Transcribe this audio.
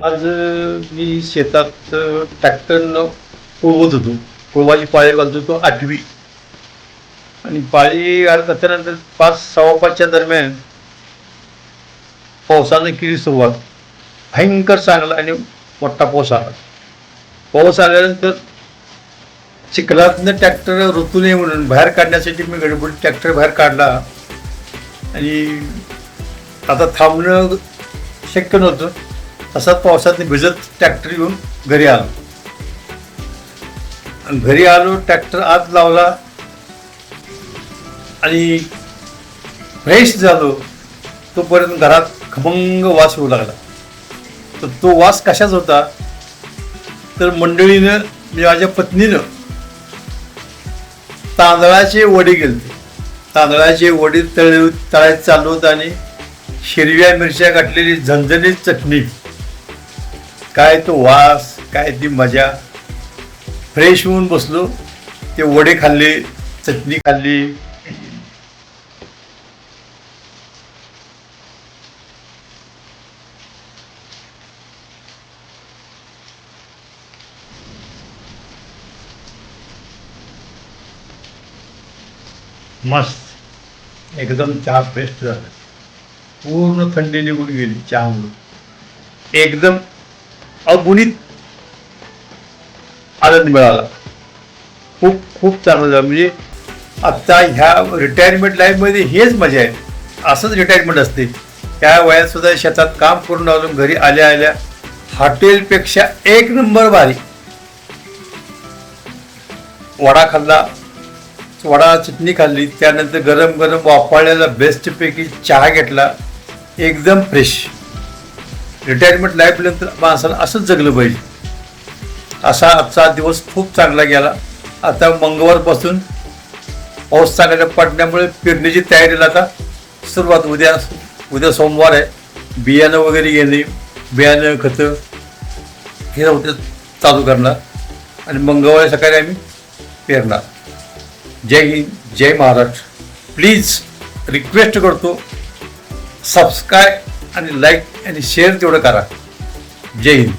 आज मी शेतात ट्रॅक्टरनं कोळवत होतो. कोळवाची पाळी घालत होतो 8वी आणि पाळी घालल्यानंतर 5:15च्या दरम्यान पावसानं केली सुरुवात. भयंकर चांगला आणि मोठा पाऊस आला. पाऊस आल्यानंतर चिखलातनं ट्रॅक्टर ऋतू नये म्हणून बाहेर काढण्यासाठी मी गडबडीत ट्रॅक्टर बाहेर काढला आणि आता थांबणं शक्य नव्हतं. तसाच पावसात भिजत ट्रॅक्टर घेऊन घरी आलो आणि घरी आलो ट्रॅक्टर आत लावला आणि फ्रेश झालो. तोपर्यंत घरात खमंग वास येऊ लागला. तर तो वास कशाच होता तर मंडळीनं म्हणजे माझ्या पत्नीनं तांदळाचे वडे केले. तांदळाचे वडे तळायचे चालू होत आणि हिरव्या मिरच्या घातलेली झणझणीत चटणी. काय तो वास, काय ती मजा. फ्रेश होऊन बसलो, ते वडे खाल्ले, चटणी खाल्ली. मस्त एकदम चहा बेस्ट झाला. पूर्ण थंडी निघून गेली चहामुळे. एकदम अगुणित आनंद मिळाला. खूप खूप चांगलं झालं. म्हणजे आत्ता ह्या रिटायरमेंट लाईफमध्ये हेच मजा आहे. असंच रिटायरमेंट असते. त्या वयात सुद्धा शेतात काम करून आलो, घरी आल्या आल्या हॉटेलपेक्षा एक नंबर भारी वडा खाल्ला, वडा चटणी खाल्ली. त्यानंतर गरम गरम वाफाळलेला बेस्टपैकी चहा घेतला. एकदम फ्रेश. रिटायरमेंट लाईफनंतर माणसाला असंच जगलं पाहिजे. असा आजचा दिवस खूप चांगला गेला. आता मंगळवारपासून पाऊस चांगला पडण्यामुळे पेरणीची तयारीला आता सुरुवात. उद्या सोमवार आहे. बियाणं वगैरे घेणे, बियाणं खतं हे उद्या चालू करणार आणि मंगळवारी सकाळी आम्ही पेरणार. जय हिंद, जय महाराष्ट्र. प्लीज रिक्वेस्ट करतो, सबस्क्राईब आणि लाईक आणि शेअर तेवढं करा. जय हिंद.